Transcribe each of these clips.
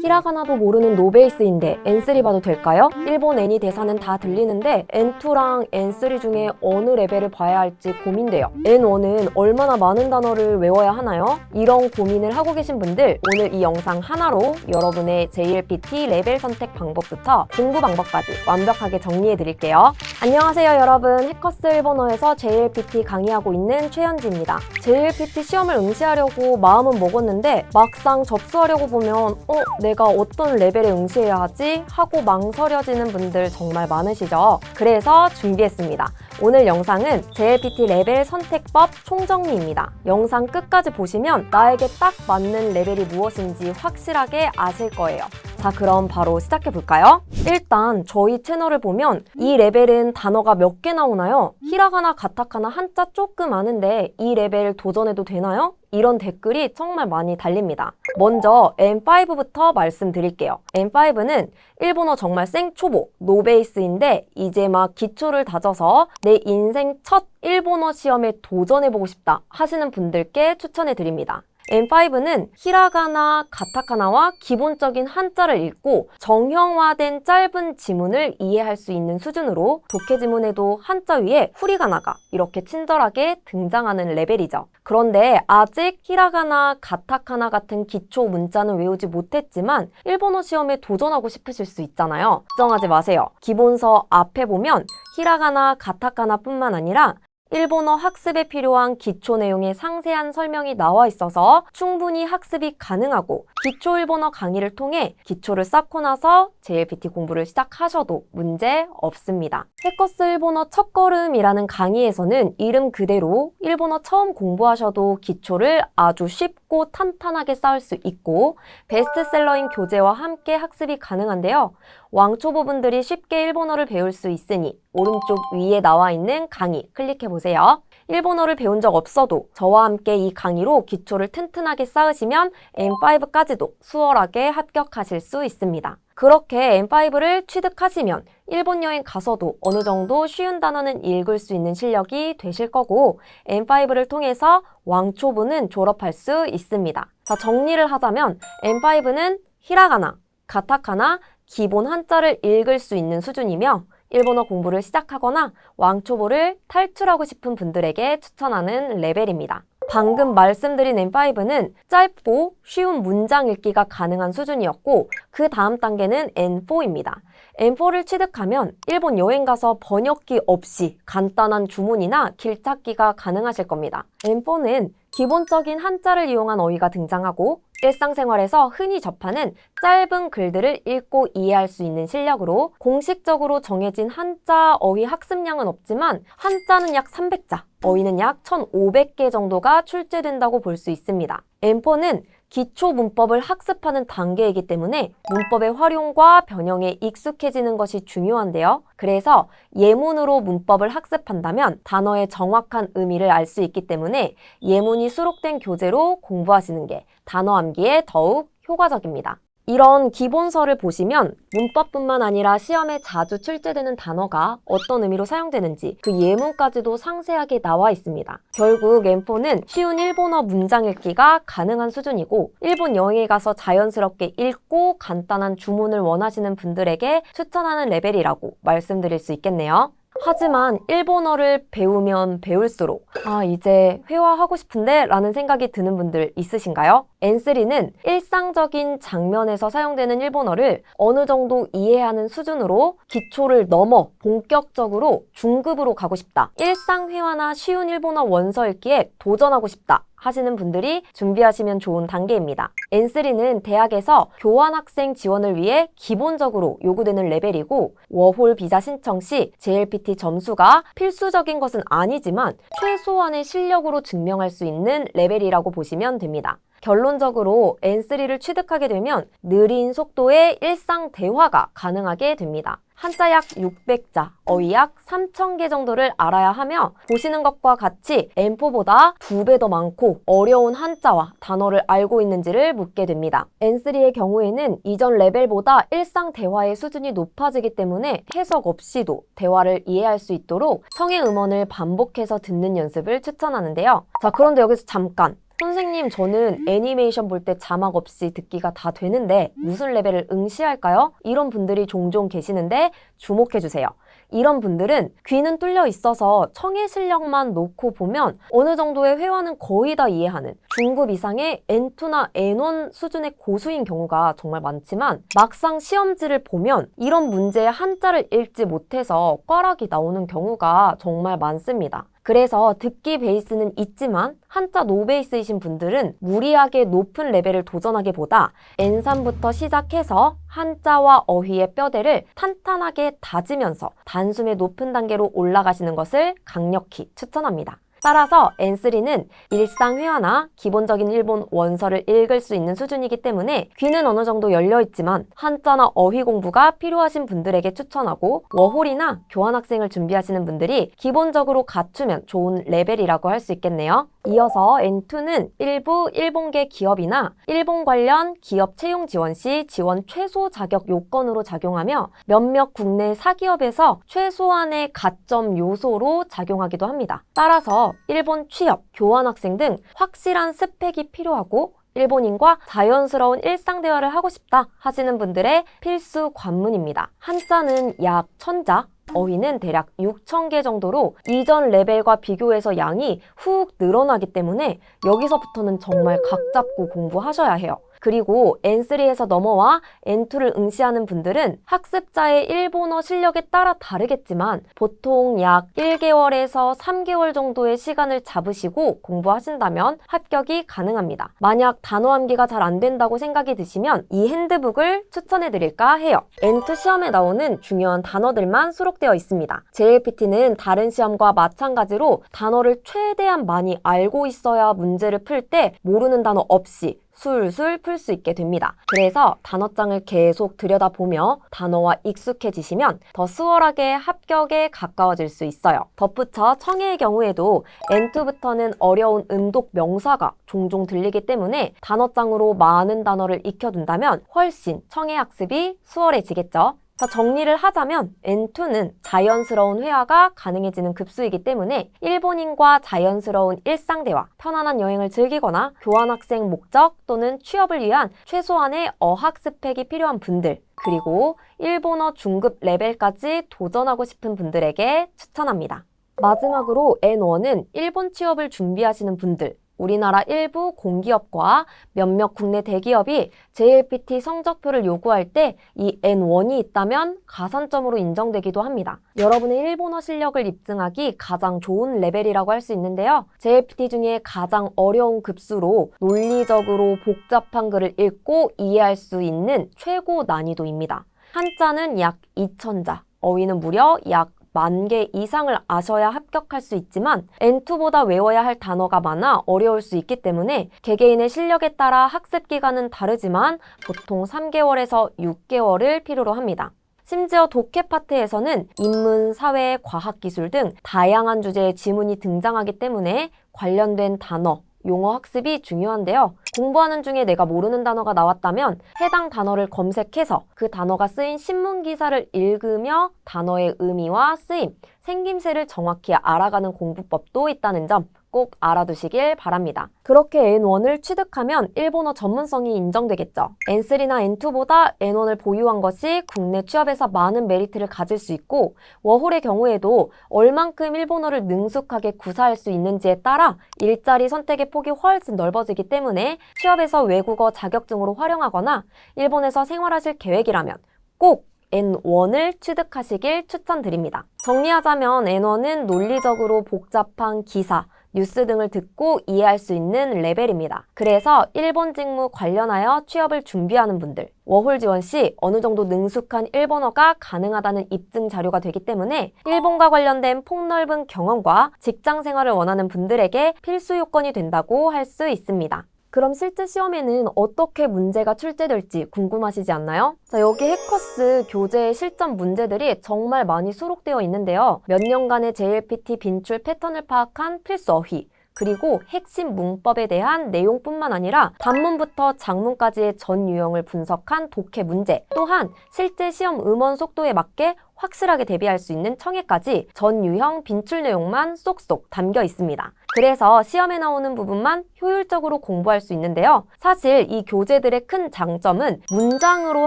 히라가나도 모르는 노베이스인데 N3 봐도 될까요? 일본 애니 대사는 다 들리는데 N2랑 N3 중에 어느 레벨을 봐야 할지 고민돼요. N1은 얼마나 많은 단어를 외워야 하나요? 이런 고민을 하고 계신 분들, 오늘 이 영상 하나로 여러분의 JLPT 레벨 선택 방법부터 공부 방법까지 완벽하게 정리해 드릴게요. 안녕하세요 여러분, 해커스 일본어에서 JLPT 강의하고 있는 최현지입니다. JLPT 시험을 응시하려고 마음은 먹었는데 막상 접수하려고 보면 내가 어떤 레벨에 응시해야 하지? 하고 망설여지는 분들 정말 많으시죠? 그래서 준비했습니다. 오늘 영상은 JLPT 레벨 선택법 총정리입니다. 영상 끝까지 보시면 나에게 딱 맞는 레벨이 무엇인지 확실하게 아실 거예요. 자, 그럼 바로 시작해볼까요? 일단 저희 채널을 보면 이 레벨은 단어가 몇 개 나오나요? 히라가나, 가타카나 한자 조금 아는데 이 레벨 도전해도 되나요? 이런 댓글이 정말 많이 달립니다. 먼저 N5부터 말씀드릴게요. N5는 일본어 정말 생초보, 노베이스인데 이제 막 기초를 다져서 내 인생 첫 일본어 시험에 도전해보고 싶다 하시는 분들께 추천해드립니다. N5는 히라가나, 가타카나와 기본적인 한자를 읽고 정형화된 짧은 지문을 이해할 수 있는 수준으로 독해 지문에도 한자 위에 후리가나가 이렇게 친절하게 등장하는 레벨이죠. 그런데 아직 히라가나, 가타카나 같은 기초 문자는 외우지 못했지만 일본어 시험에 도전하고 싶으실 수 있잖아요. 걱정하지 마세요. 기본서 앞에 보면 히라가나, 가타카나뿐만 아니라 일본어 학습에 필요한 기초 내용의 상세한 설명이 나와 있어서 충분히 학습이 가능하고 기초 일본어 강의를 통해 기초를 쌓고 나서 JLPT 공부를 시작하셔도 문제 없습니다. 해커스 일본어 첫걸음이라는 강의에서는 이름 그대로 일본어 처음 공부하셔도 기초를 아주 쉽고 탄탄하게 쌓을 수 있고 베스트셀러인 교재와 함께 학습이 가능한데요. 왕초보분들이 쉽게 일본어를 배울 수 있으니 오른쪽 위에 나와 있는 강의 클릭해보세요. 일본어를 배운 적 없어도 저와 함께 이 강의로 기초를 튼튼하게 쌓으시면 N5까지도 수월하게 합격하실 수 있습니다. 그렇게 N5를 취득하시면 일본 여행 가서도 어느 정도 쉬운 단어는 읽을 수 있는 실력이 되실 거고 N5를 통해서 왕초보는 졸업할 수 있습니다. 자, 정리를 하자면 N5는 히라가나, 가타카나, 기본 한자를 읽을 수 있는 수준이며 일본어 공부를 시작하거나 왕초보를 탈출하고 싶은 분들에게 추천하는 레벨입니다. 방금 말씀드린 N5는 짧고 쉬운 문장 읽기가 가능한 수준이었고 그 다음 단계는 N4입니다. N4를 취득하면 일본 여행 가서 번역기 없이 간단한 주문이나 길찾기가 가능하실 겁니다. N4는 기본적인 한자를 이용한 어휘가 등장하고 일상생활에서 흔히 접하는 짧은 글들을 읽고 이해할 수 있는 실력으로 공식적으로 정해진 한자 어휘 학습량은 없지만 한자는 약 300자, 어휘는 약 1,500개 정도가 출제된다고 볼 수 있습니다. N4는 기초 문법을 학습하는 단계이기 때문에 문법의 활용과 변형에 익숙해지는 것이 중요한데요. 그래서 예문으로 문법을 학습한다면 단어의 정확한 의미를 알 수 있기 때문에 예문이 수록된 교재로 공부하시는 게 단어 암기에 더욱 효과적입니다. 이런 기본서를 보시면 문법뿐만 아니라 시험에 자주 출제되는 단어가 어떤 의미로 사용되는지 그 예문까지도 상세하게 나와 있습니다. 결국 N4는 쉬운 일본어 문장 읽기가 가능한 수준이고 일본 여행에 가서 자연스럽게 읽고 간단한 주문을 원하시는 분들에게 추천하는 레벨이라고 말씀드릴 수 있겠네요. 하지만 일본어를 배우면 배울수록 이제 회화하고 싶은데 라는 생각이 드는 분들 있으신가요? N3는 일상적인 장면에서 사용되는 일본어를 어느 정도 이해하는 수준으로 기초를 넘어 본격적으로 중급으로 가고 싶다. 일상회화나 쉬운 일본어 원서 읽기에 도전하고 싶다 하시는 분들이 준비하시면 좋은 단계입니다. N3는 대학에서 교환학생 지원을 위해 기본적으로 요구되는 레벨이고 워홀 비자 신청 시 JLPT 점수가 필수적인 것은 아니지만 최소한의 실력으로 증명할 수 있는 레벨이라고 보시면 됩니다. 결론적으로 N3를 취득하게 되면 느린 속도의 일상 대화가 가능하게 됩니다. 한자 약 600자, 어휘 약 3,000개 정도를 알아야 하며 보시는 것과 같이 N4보다 2배 더 많고 어려운 한자와 단어를 알고 있는지를 묻게 됩니다. N3의 경우에는 이전 레벨보다 일상 대화의 수준이 높아지기 때문에 해석 없이도 대화를 이해할 수 있도록 청해 음원을 반복해서 듣는 연습을 추천하는데요. 자, 그런데 여기서 잠깐! 선생님, 저는 애니메이션 볼 때 자막 없이 듣기가 다 되는데 무슨 레벨을 응시할까요? 이런 분들이 종종 계시는데 주목해주세요. 이런 분들은 귀는 뚫려 있어서 청해 실력만 놓고 보면 어느 정도의 회화는 거의 다 이해하는 중급 이상의 N2나 N1 수준의 고수인 경우가 정말 많지만 막상 시험지를 보면 이런 문제의 한자를 읽지 못해서 꽈락이 나오는 경우가 정말 많습니다. 그래서 듣기 베이스는 있지만 한자 노베이스이신 분들은 무리하게 높은 레벨을 도전하기보다 N3부터 시작해서 한자와 어휘의 뼈대를 탄탄하게 다지면서 단숨에 높은 단계로 올라가시는 것을 강력히 추천합니다. 따라서 N3는 일상 회화나 기본적인 일본 원서를 읽을 수 있는 수준이기 때문에 귀는 어느 정도 열려있지만 한자나 어휘 공부가 필요하신 분들에게 추천하고 워홀이나 교환학생을 준비하시는 분들이 기본적으로 갖추면 좋은 레벨이라고 할 수 있겠네요. 이어서 N2는 일부 일본계 기업이나 일본 관련 기업 채용 지원 시 지원 최소 자격 요건으로 작용하며 몇몇 국내 사기업에서 최소한의 가점 요소로 작용하기도 합니다. 따라서 일본 취업, 교환학생 등 확실한 스펙이 필요하고 일본인과 자연스러운 일상 대화를 하고 싶다 하시는 분들의 필수 관문입니다. 한자는 약 1000자, 어휘는 대략 6,000개 정도로 이전 레벨과 비교해서 양이 훅 늘어나기 때문에 여기서부터는 정말 각 잡고 공부하셔야 해요. 그리고 N3에서 넘어와 N2를 응시하는 분들은 학습자의 일본어 실력에 따라 다르겠지만 보통 약 1개월에서 3개월 정도의 시간을 잡으시고 공부하신다면 합격이 가능합니다. 만약 단어 암기가 잘 안 된다고 생각이 드시면 이 핸드북을 추천해 드릴까 해요. N2 시험에 나오는 중요한 단어들만 수록되어 있습니다. JLPT는 다른 시험과 마찬가지로 단어를 최대한 많이 알고 있어야 문제를 풀 때 모르는 단어 없이 술술 풀 수 있게 됩니다. 그래서 단어장을 계속 들여다보며 단어와 익숙해지시면 더 수월하게 합격에 가까워질 수 있어요. 덧붙여 청해의 경우에도 N2부터는 어려운 음독 명사가 종종 들리기 때문에 단어장으로 많은 단어를 익혀둔다면 훨씬 청해 학습이 수월해지겠죠. 자, 정리를 하자면 N2는 자연스러운 회화가 가능해지는 급수이기 때문에 일본인과 자연스러운 일상대화, 편안한 여행을 즐기거나 교환학생 목적 또는 취업을 위한 최소한의 어학 스펙이 필요한 분들, 그리고 일본어 중급 레벨까지 도전하고 싶은 분들에게 추천합니다. 마지막으로 N1은 일본 취업을 준비하시는 분들, 우리나라 일부 공기업과 몇몇 국내 대기업이 JLPT 성적표를 요구할 때 이 N1이 있다면 가산점으로 인정되기도 합니다. 여러분의 일본어 실력을 입증하기 가장 좋은 레벨이라고 할 수 있는데요. JLPT 중에 가장 어려운 급수로 논리적으로 복잡한 글을 읽고 이해할 수 있는 최고 난이도입니다. 한자는 약 2000자, 어휘는 무려 약 10,000개 이상을 아셔야 합격할 수 있지만 N2보다 외워야 할 단어가 많아 어려울 수 있기 때문에 개개인의 실력에 따라 학습 기간은 다르지만 보통 3개월에서 6개월을 필요로 합니다. 심지어 독해 파트에서는 인문, 사회, 과학기술 등 다양한 주제의 지문이 등장하기 때문에 관련된 단어, 용어 학습이 중요한데요. 공부하는 중에 내가 모르는 단어가 나왔다면 해당 단어를 검색해서 그 단어가 쓰인 신문 기사를 읽으며 단어의 의미와 쓰임, 생김새를 정확히 알아가는 공부법도 있다는 점 꼭 알아두시길 바랍니다. 그렇게 N1을 취득하면 일본어 전문성이 인정되겠죠. N3나 N2보다 N1을 보유한 것이 국내 취업에서 많은 메리트를 가질 수 있고 워홀의 경우에도 얼만큼 일본어를 능숙하게 구사할 수 있는지에 따라 일자리 선택의 폭이 훨씬 넓어지기 때문에 취업에서 외국어 자격증으로 활용하거나 일본에서 생활하실 계획이라면 꼭 N1을 취득하시길 추천드립니다. 정리하자면 N1은 논리적으로 복잡한 기사, 뉴스 등을 듣고 이해할 수 있는 레벨입니다. 그래서 일본 직무 관련하여 취업을 준비하는 분들, 워홀 지원 시 어느 정도 능숙한 일본어가 가능하다는 입증 자료가 되기 때문에 일본과 관련된 폭넓은 경험과 직장 생활을 원하는 분들에게 필수 요건이 된다고 할 수 있습니다. 그럼 실제 시험에는 어떻게 문제가 출제될지 궁금하시지 않나요? 자, 여기 해커스 교재의 실전 문제들이 정말 많이 수록되어 있는데요. 몇 년간의 JLPT 빈출 패턴을 파악한 필수 어휘, 그리고 핵심 문법에 대한 내용뿐만 아니라 단문부터 장문까지의 전 유형을 분석한 독해 문제, 또한 실제 시험 음원 속도에 맞게 확실하게 대비할 수 있는 청해까지 전 유형 빈출 내용만 쏙쏙 담겨 있습니다. 그래서 시험에 나오는 부분만 효율적으로 공부할 수 있는데요. 사실 이 교재들의 큰 장점은 문장으로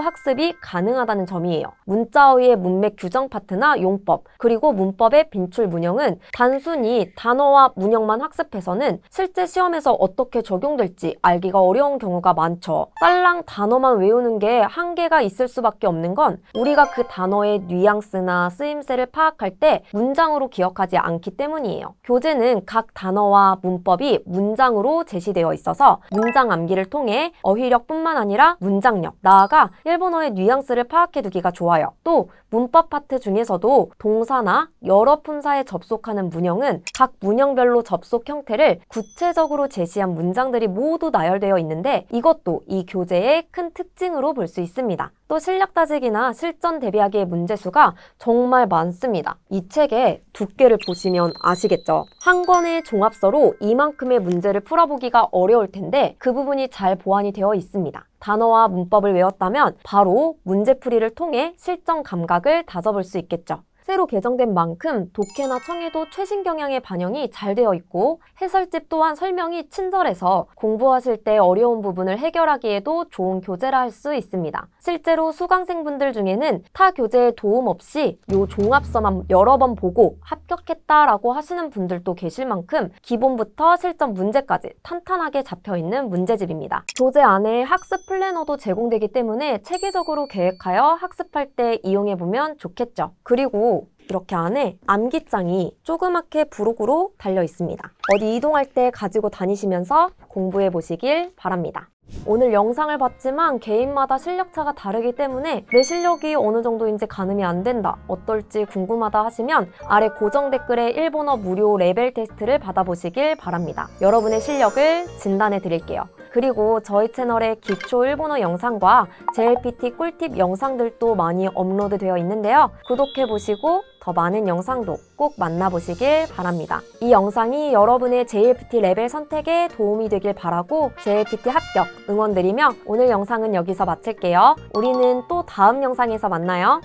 학습이 가능하다는 점이에요. 문자어의 문맥 규정 파트나 용법, 그리고 문법의 빈출 문형은 단순히 단어와 문형만 학습해서는 실제 시험에서 어떻게 적용될지 알기가 어려운 경우가 많죠. 딸랑 단어만 외우는 게 한계가 있을 수밖에 없는 건 우리가 그 단어의 뉘앙스나 쓰임새를 파악할 때 문장으로 기억하지 않기 때문이에요. 교재는 각 단어와 문법이 문장으로 제시되어 있어서 문장 암기를 통해 어휘력뿐만 아니라 문장력, 나아가 일본어의 뉘앙스를 파악해 두기가 좋아요. 또 문법 파트 중에서도 동사나 여러 품사에 접속하는 문형은 각 문형별로 접속 형태를 구체적으로 제시한 문장들이 모두 나열되어 있는데 이것도 이 교재의 큰 특징으로 볼 수 있습니다. 또 실력 따지기나 실전 대비하기의 문제수가 정말 많습니다. 이 책의 두께를 보시면 아시겠죠? 한 권의 종합서로 이만큼의 문제를 풀어보기가 어려울 텐데 그 부분이 잘 보완이 되어 있습니다. 단어와 문법을 외웠다면 바로 문제풀이를 통해 실전 감각을 다져볼 수 있겠죠. 새로 개정된 만큼 독해나 청해도 최신 경향의 반영이 잘 되어 있고 해설집 또한 설명이 친절해서 공부하실 때 어려운 부분을 해결하기에도 좋은 교재라 할 수 있습니다. 실제로 수강생분들 중에는 타 교재의 도움 없이 요 종합서만 여러 번 보고 합격했다라고 하시는 분들도 계실 만큼 기본부터 실전 문제까지 탄탄하게 잡혀있는 문제집입니다. 교재 안에 학습 플래너도 제공되기 때문에 체계적으로 계획하여 학습할 때 이용해보면 좋겠죠. 그리고 이렇게 안에 암기장이 조그맣게 부록으로 달려 있습니다. 어디 이동할 때 가지고 다니시면서 공부해 보시길 바랍니다. 오늘 영상을 봤지만 개인마다 실력차가 다르기 때문에 내 실력이 어느 정도인지 가늠이 안 된다, 어떨지 궁금하다 하시면 아래 고정 댓글에 일본어 무료 레벨 테스트를 받아보시길 바랍니다. 여러분의 실력을 진단해 드릴게요. 그리고 저희 채널에 기초 일본어 영상과 JLPT 꿀팁 영상들도 많이 업로드 되어 있는데요. 구독해보시고 더 많은 영상도 꼭 만나보시길 바랍니다. 이 영상이 여러분의 JLPT 레벨 선택에 도움이 되길 바라고 JLPT 합격 응원드리며 오늘 영상은 여기서 마칠게요. 우리는 또 다음 영상에서 만나요.